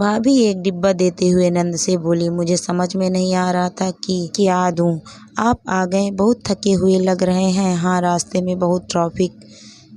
भाभी एक डिब्बा देते हुए नंद से बोली, मुझे समझ में नहीं आ रहा था कि क्या दूं। आप आ गए, बहुत थके हुए लग रहे हैं। हाँ, रास्ते में बहुत ट्रैफिक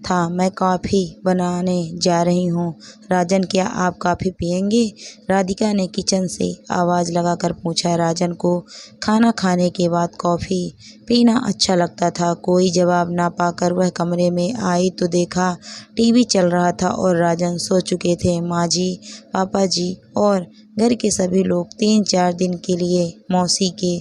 था। मैं कॉफ़ी बनाने जा रही हूँ। राजन, क्या आप कॉफ़ी पियेंगे? राधिका ने किचन से आवाज़ लगाकर पूछा। राजन को खाना खाने के बाद कॉफ़ी पीना अच्छा लगता था। कोई जवाब ना पाकर वह कमरे में आई तो देखा टीवी चल रहा था और राजन सो चुके थे। माँ जी, पापा जी और घर के सभी लोग 3-4 दिन के लिए मौसी के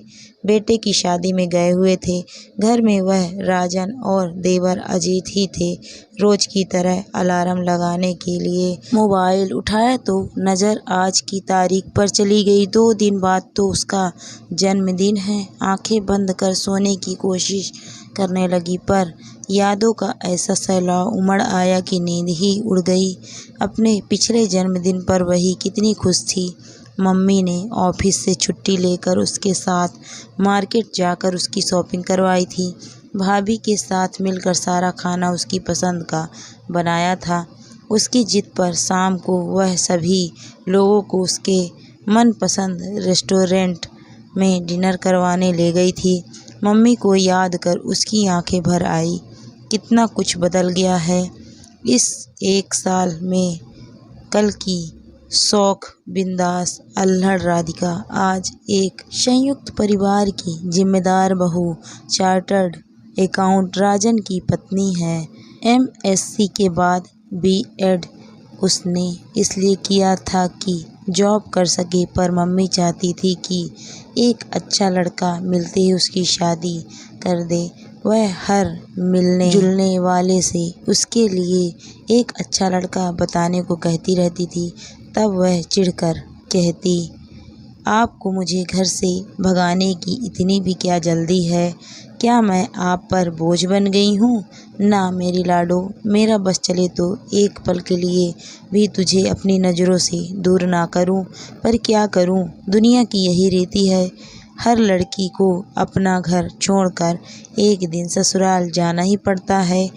बेटे की शादी में गए हुए थे। घर में वह राजन और देवर अजीत ही थे। रोज की तरह अलार्म लगाने के लिए मोबाइल उठाया तो नज़र आज की तारीख पर चली गई। 2 दिन बाद तो उसका जन्मदिन है। आंखें बंद कर सोने की कोशिश करने लगी पर यादों का ऐसा सैलाब उमड़ आया कि नींद ही उड़ गई। अपने पिछले जन्मदिन पर वही कितनी खुश थी। मम्मी ने ऑफिस से छुट्टी लेकर उसके साथ मार्केट जाकर उसकी शॉपिंग करवाई थी। भाभी के साथ मिलकर सारा खाना उसकी पसंद का बनाया था। उसकी जिद पर शाम को वह सभी लोगों को उसके मनपसंद रेस्टोरेंट में डिनर करवाने ले गई थी। मम्मी को याद कर उसकी आंखें भर आई। कितना कुछ बदल गया है इस 1 साल में। कल की शौक बिंदास अल्हड़ राधिका आज एक संयुक्त परिवार की जिम्मेदार बहू, चार्टर्ड अकाउंट राजन की पत्नी है। एमएससी के बाद बीएड उसने इसलिए किया था कि जॉब कर सके, पर मम्मी चाहती थी कि एक अच्छा लड़का मिलते ही उसकी शादी कर दे। वह हर मिलने जुलने वाले से उसके लिए एक अच्छा लड़का बताने को कहती रहती थी। तब वह चिढ़कर कहती, आपको मुझे घर से भगाने की इतनी भी क्या जल्दी है? क्या मैं आप पर बोझ बन गई हूँ? ना मेरी लाडो, मेरा बस चले तो एक पल के लिए भी तुझे अपनी नज़रों से दूर ना करूँ, पर क्या करूँ, दुनिया की यही रीति है। हर लड़की को अपना घर छोड़कर एक दिन ससुराल जाना ही पड़ता है।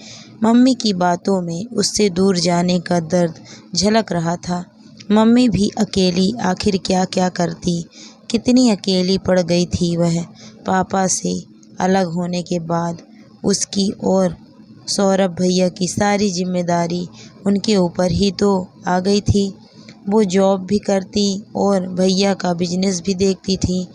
मम्मी की बातों में उससे दूर जाने का दर्द झलक रहा था। मम्मी भी अकेली आखिर क्या क्या करती। कितनी अकेली पड़ गई थी वह। पापा से अलग होने के बाद उसकी और सौरभ भैया की सारी जिम्मेदारी उनके ऊपर ही तो आ गई थी। वो जॉब भी करती और भैया का बिजनेस भी देखती थी।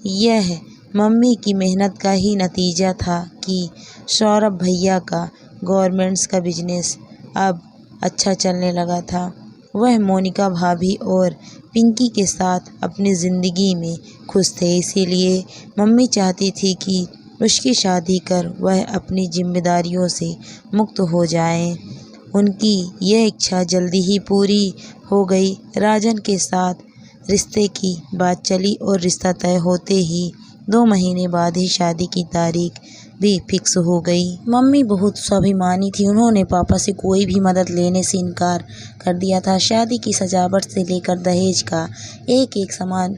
यह मम्मी की मेहनत का ही नतीजा था कि सौरभ भैया का गवर्नमेंट्स का बिजनेस अब अच्छा चलने लगा था। वह मोनिका भाभी और पिंकी के साथ अपनी ज़िंदगी में खुश थे। इसीलिए मम्मी चाहती थी कि उसकी शादी कर वह अपनी जिम्मेदारियों से मुक्त हो जाए। उनकी यह इच्छा जल्दी ही पूरी हो गई। राजन के साथ रिश्ते की बात चली और रिश्ता तय होते ही 2 महीने बाद ही शादी की तारीख भी फिक्स हो गई। मम्मी बहुत स्वाभिमानी थी। उन्होंने पापा से कोई भी मदद लेने से इनकार कर दिया था। शादी की सजावट से लेकर दहेज का एक एक सामान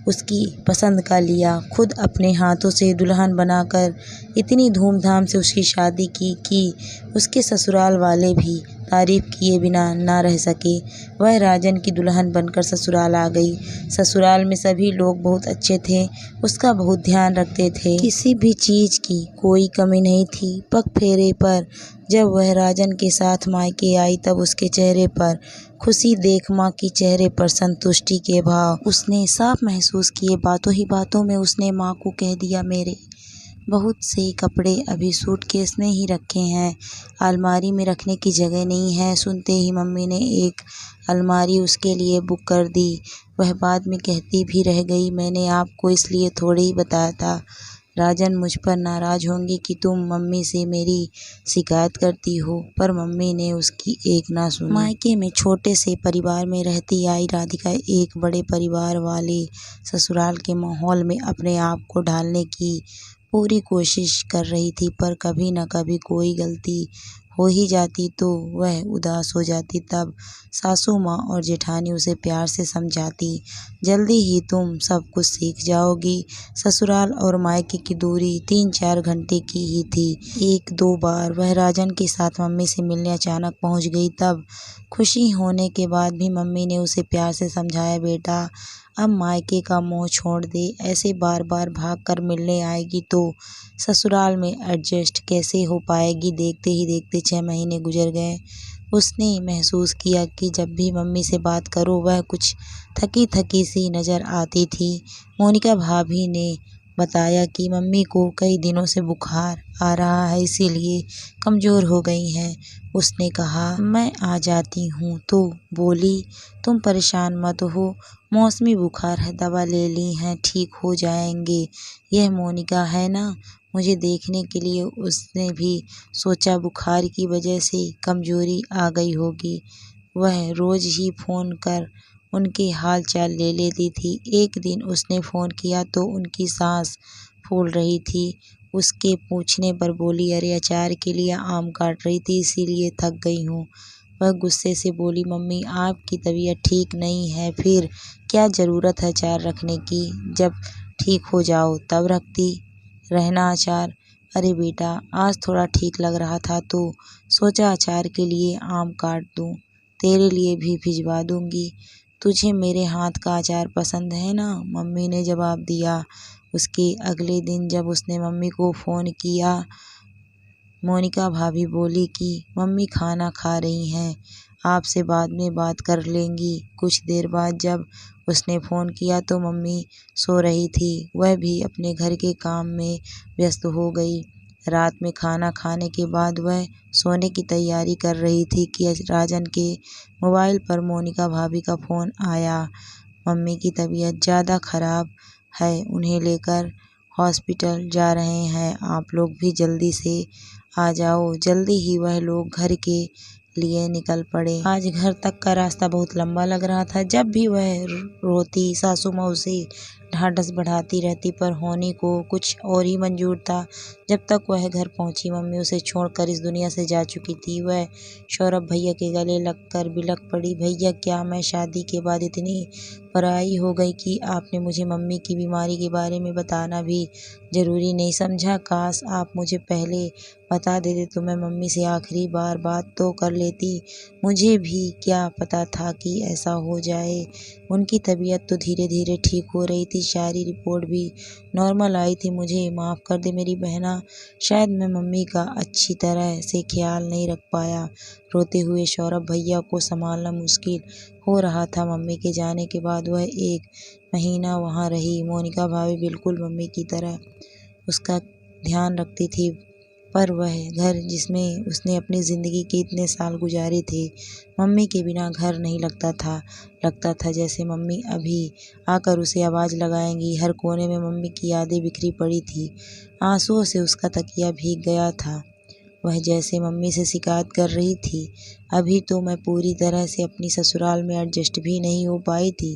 उसकी पसंद का लिया। खुद अपने हाथों से दुल्हन बनाकर इतनी धूमधाम से उसकी शादी की कि उसके ससुराल वाले भी तारीफ किए बिना ना रह सके। वह राजन की दुल्हन बनकर ससुराल आ गई। ससुराल में सभी लोग बहुत अच्छे थे, उसका बहुत ध्यान रखते थे। किसी भी चीज़ की कोई कमी नहीं थी। पग फेरे पर जब वह राजन के साथ मायके आई तब उसके चेहरे पर खुशी देख माँ के चेहरे पर संतुष्टि के भाव उसने साफ महसूस किए। बातों ही बातों में उसने माँ को कह दिया, मेरे बहुत से कपड़े अभी सूटकेस में ही रखे हैं, अलमारी में रखने की जगह नहीं है। सुनते ही मम्मी ने एक अलमारी उसके लिए बुक कर दी। वह बाद में कहती भी रह गई, मैंने आपको इसलिए थोड़े ही बताया था। राजन मुझ पर नाराज़ होंगे कि तुम मम्मी से मेरी शिकायत करती हो, पर मम्मी ने उसकी एक ना सुनी। मायके में छोटे से परिवार में रहती आई राधिका एक बड़े परिवार वाले ससुराल के माहौल में अपने आप को ढालने की पूरी कोशिश कर रही थी, पर कभी न कभी कोई गलती हो ही जाती तो वह उदास हो जाती। तब सासू माँ और जेठानी उसे प्यार से समझाती, जल्दी ही तुम सब कुछ सीख जाओगी। ससुराल और मायके की दूरी 3-4 घंटे की ही थी। 1-2 बार वह राजन के साथ मम्मी से मिलने अचानक पहुंच गई। तब खुशी होने के बाद भी मम्मी ने उसे प्यार से समझाया, बेटा अब मायके का मोह छोड़ दे, ऐसे बार बार भाग कर मिलने आएगी तो ससुराल में एडजस्ट कैसे हो पाएगी। देखते ही देखते 6 महीने गुजर गए। उसने महसूस किया कि जब भी मम्मी से बात करो वह कुछ थकी थकी सी नज़र आती थी। मोनिका भाभी ने बताया कि मम्मी को कई दिनों से बुखार आ रहा है, इसीलिए कमज़ोर हो गई हैं। उसने कहा, मैं आ जाती हूँ तो बोली, तुम परेशान मत हो, मौसमी बुखार है, दवा ले ली है, ठीक हो जाएंगे। यह मोनिका है ना, मुझे देखने के लिए। उसने भी सोचा बुखार की वजह से कमज़ोरी आ गई होगी। वह रोज़ ही फ़ोन कर उनके हाल चाल ले लेती थी। एक दिन उसने फ़ोन किया तो उनकी सांस फूल रही थी। उसके पूछने पर बोली, अरे अचार के लिए आम काट रही थी, इसीलिए थक गई हूँ। वह गुस्से से बोली, मम्मी आपकी तबीयत ठीक नहीं है, फिर क्या ज़रूरत है अचार रखने की, जब ठीक हो जाओ तब रखती रहना अचार। अरे बेटा आज थोड़ा ठीक लग रहा था तो सोचा अचार के लिए आम काट दूँ, तेरे लिए भी भिजवा दूँगी। तुझे मेरे हाथ का अचार पसंद है ना, मम्मी ने जवाब दिया। उसके अगले दिन जब उसने मम्मी को फ़ोन किया, मोनिका भाभी बोली कि मम्मी खाना खा रही हैं, आपसे बाद में बात कर लेंगी। कुछ देर बाद जब उसने फ़ोन किया तो मम्मी सो रही थी। वह भी अपने घर के काम में व्यस्त हो गई। रात में खाना खाने के बाद वह सोने की तैयारी कर रही थी कि राजन के मोबाइल पर मोनिका भाभी का फ़ोन आया। मम्मी की तबीयत ज़्यादा ख़राब है, उन्हें लेकर हॉस्पिटल जा रहे हैं, आप लोग भी जल्दी से आ जाओ। जल्दी ही वह लोग घर के लिए निकल पड़े। आज घर तक का रास्ता बहुत लंबा लग रहा था। जब भी वह रोती सासू माँ उसे ढाढ़स बढ़ाती रहती, पर होने को कुछ और ही मंजूर था। जब तक वह घर पहुंची मम्मी उसे छोड़कर इस दुनिया से जा चुकी थी। वह सौरभ भैया के गले लगकर बिलख पड़ी, भैया क्या मैं शादी के बाद इतनी पराई हो गई कि आपने मुझे मम्मी की बीमारी के बारे में बताना भी ज़रूरी नहीं समझा। काश आप मुझे पहले बता देते तो मैं मम्मी से आखिरी बार बात तो कर लेती। मुझे भी क्या पता था कि ऐसा हो जाए। उनकी तबीयत तो धीरे धीरे ठीक हो रही थी, सारी रिपोर्ट भी नॉर्मल आई थी। मुझे माफ़ कर दे मेरी बहना, शायद मैं मम्मी का अच्छी तरह से ख्याल नहीं रख पाया। रोते हुए सौरभ भैया को संभालना मुश्किल हो रहा था। मम्मी के जाने के बाद वह 1 महीना वहाँ रही। मोनिका भाभी बिल्कुल मम्मी की तरह उसका ध्यान रखती थी, पर वह घर जिसमें उसने अपनी ज़िंदगी के इतने साल गुजारे थे, मम्मी के बिना घर नहीं लगता था। लगता था जैसे मम्मी अभी आकर उसे आवाज़ लगाएंगी। हर कोने में मम्मी की यादें बिखरी पड़ी थी। आंसुओं से उसका तकिया भीग गया था। वह जैसे मम्मी से शिकायत कर रही थी, अभी तो मैं पूरी तरह से अपनी ससुराल में एडजस्ट भी नहीं हो पाई थी।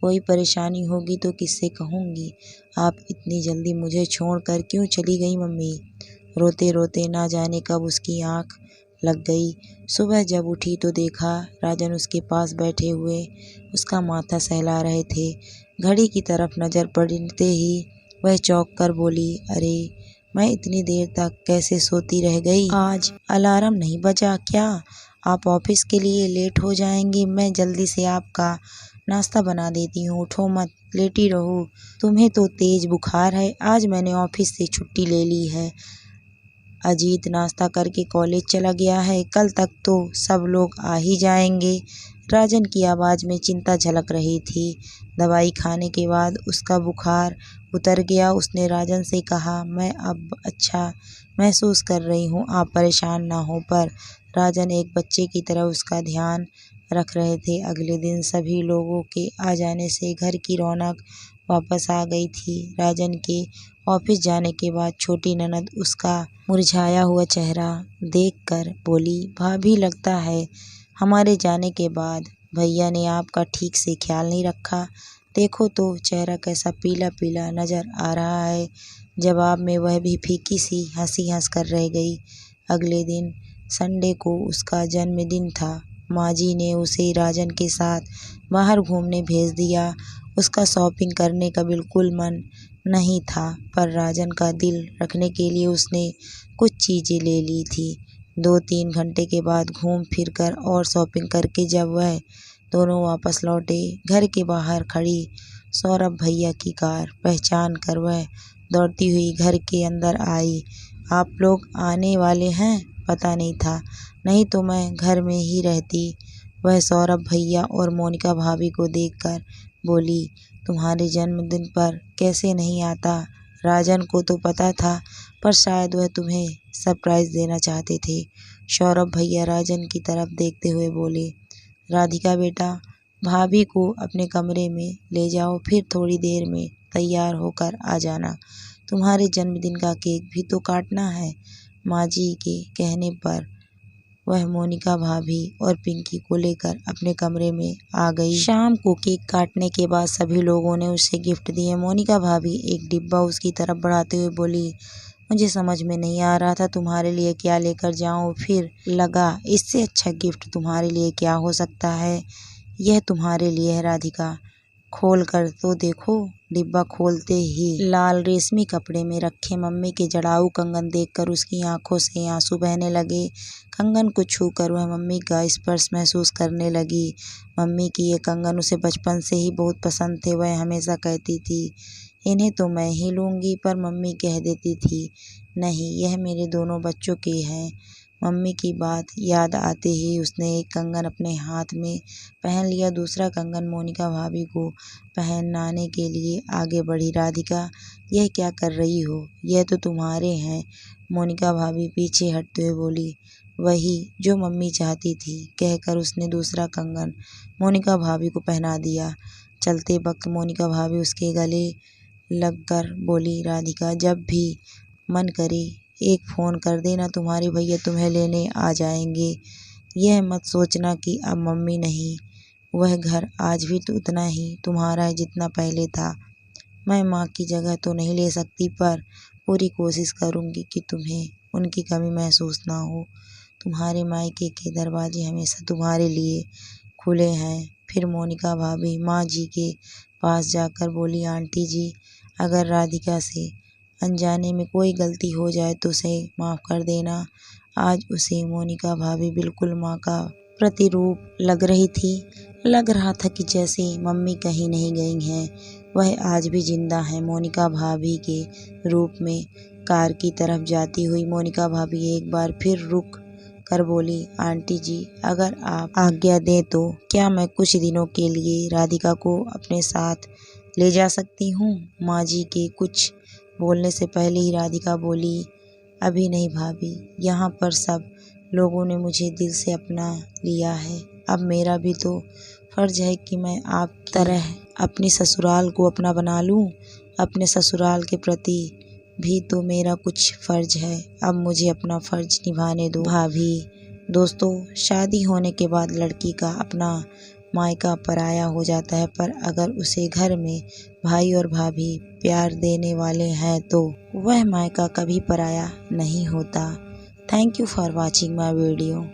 कोई परेशानी होगी तो किससे कहूँगी। आप इतनी जल्दी मुझे छोड़कर क्यों चली गई मम्मी। रोते रोते ना जाने कब उसकी आँख लग गई। सुबह जब उठी तो देखा राजन उसके पास बैठे हुए उसका माथा सहला रहे थे। घड़ी की तरफ नज़र पड़ते ही वह चौंक कर बोली, अरे मैं इतनी देर तक कैसे सोती रह गई। आज अलार्म नहीं बजा क्या? आप ऑफिस के लिए लेट हो जाएंगी। मैं जल्दी से आपका नाश्ता बना देती हूँ, उठो मत, लेटी रहो। तुम्हें तो तेज बुखार है, आज मैंने ऑफिस से छुट्टी ले ली है। अजीत नाश्ता करके कॉलेज चला गया है, कल तक तो सब लोग आ ही जाएंगे। राजन की आवाज़ में चिंता झलक रही थी। दवाई खाने के बाद उसका बुखार उतर गया। उसने राजन से कहा, मैं अब अच्छा महसूस कर रही हूँ, आप परेशान ना हो। पर राजन एक बच्चे की तरह उसका ध्यान रख रहे थे। अगले दिन सभी लोगों के आ जाने से घर की रौनक वापस आ गई थी। राजन के ऑफिस जाने के बाद छोटी ननद उसका मुरझाया हुआ चेहरा देखकर बोली, भाभी लगता है हमारे जाने के बाद भैया ने आपका ठीक से ख्याल नहीं रखा। देखो तो चेहरा कैसा पीला पीला नज़र आ रहा है। जवाब में वह भी फीकी सी हंसी हंस कर रह गई। अगले दिन संडे को उसका जन्मदिन था। माँ जी ने उसे राजन के साथ बाहर घूमने भेज दिया। उसका शॉपिंग करने का बिल्कुल मन नहीं था, पर राजन का दिल रखने के लिए उसने कुछ चीज़ें ले ली थी। 2-3 घंटे के बाद घूम फिर कर और शॉपिंग करके जब वह दोनों वापस लौटे, घर के बाहर खड़ी सौरभ भैया की कार पहचान कर वह दौड़ती हुई घर के अंदर आई। आप लोग आने वाले हैं? पता नहीं था, नहीं तो मैं घर में ही रहती। वह सौरभ भैया और मोनिका भाभी को देखकर बोली, तुम्हारे जन्मदिन पर कैसे नहीं आता? राजन को तो पता था, पर शायद वह तुम्हें सरप्राइज़ देना चाहते थे। सौरभ भैया राजन की तरफ देखते हुए बोले, राधिका बेटा, भाभी को अपने कमरे में ले जाओ, फिर थोड़ी देर में तैयार होकर आ जाना। तुम्हारे जन्मदिन का केक भी तो काटना है। माँ जी के कहने पर वह मोनिका भाभी और पिंकी को लेकर अपने कमरे में आ गई। शाम को केक काटने के बाद सभी लोगों ने उसे गिफ्ट दिए। मोनिका भाभी एक डिब्बा उसकी तरफ बढ़ाते हुए बोली, मुझे समझ में नहीं आ रहा था तुम्हारे लिए क्या लेकर जाऊं, फिर लगा इससे अच्छा गिफ्ट तुम्हारे लिए क्या हो सकता है। यह तुम्हारे लिए है राधिका, खोल कर तो देखो। डिब्बा खोलते ही लाल रेशमी कपड़े में रखे मम्मी के जड़ाऊ कंगन देखकर उसकी आंखों से आंसू बहने लगे। कंगन को छूकर वह मम्मी का स्पर्श महसूस करने लगी। मम्मी की ये कंगन उसे बचपन से ही बहुत पसंद थे। वह हमेशा कहती थी, इन्हें तो मैं ही लूँगी, पर मम्मी कह देती थी, नहीं, यह मेरे दोनों बच्चों के हैं। मम्मी की बात याद आते ही उसने एक कंगन अपने हाथ में पहन लिया। दूसरा कंगन मोनिका भाभी को पहनाने के लिए आगे बढ़ी। राधिका, यह क्या कर रही हो? यह तो तुम्हारे हैं। मोनिका भाभी पीछे हटते हुए बोली, वही जो मम्मी चाहती थी, कहकर उसने दूसरा कंगन मोनिका भाभी को पहना दिया। चलते वक्त मोनिका भाभी उसके गले लगकर बोली, राधिका, जब भी मन करे एक फ़ोन कर देना, तुम्हारे भैया तुम्हें लेने आ जाएंगे। यह मत सोचना कि अब मम्मी नहीं, वह घर आज भी तो उतना ही तुम्हारा है जितना पहले था। मैं माँ की जगह तो नहीं ले सकती, पर पूरी कोशिश करूँगी कि तुम्हें उनकी कमी महसूस ना हो। तुम्हारे मायके के दरवाजे हमेशा तुम्हारे लिए खुले हैं। फिर मोनिका भाभी माँ जी के पास जाकर बोली, आंटी जी, अगर राधिका से अनजाने में कोई गलती हो जाए तो उसे माफ़ कर देना। आज उसे मोनिका भाभी बिल्कुल माँ का प्रतिरूप लग रही थी। लग रहा था कि जैसे मम्मी कहीं नहीं गई हैं, वह आज भी जिंदा हैं मोनिका भाभी के रूप में। कार की तरफ जाती हुई मोनिका भाभी एक बार फिर रुक कर बोली, आंटी जी, अगर आप आज्ञा दें तो क्या मैं कुछ दिनों के लिए राधिका को अपने साथ ले जा सकती हूँ? माँ जी के कुछ बोलने से पहले ही राधिका बोली, अभी नहीं भाभी, यहाँ पर सब लोगों ने मुझे दिल से अपना लिया है। अब मेरा भी तो फर्ज है कि मैं आपकी तरह अपनी ससुराल को अपना बना लूँ। अपने ससुराल के प्रति भी तो मेरा कुछ फर्ज है। अब मुझे अपना फर्ज निभाने दो भाभी। दोस्तों, शादी होने के बाद लड़की का अपना मायका पराया हो जाता है, पर अगर उसे घर में भाई और भाभी प्यार देने वाले हैं तो वह मायका कभी पराया नहीं होता। Thank you for watching my video.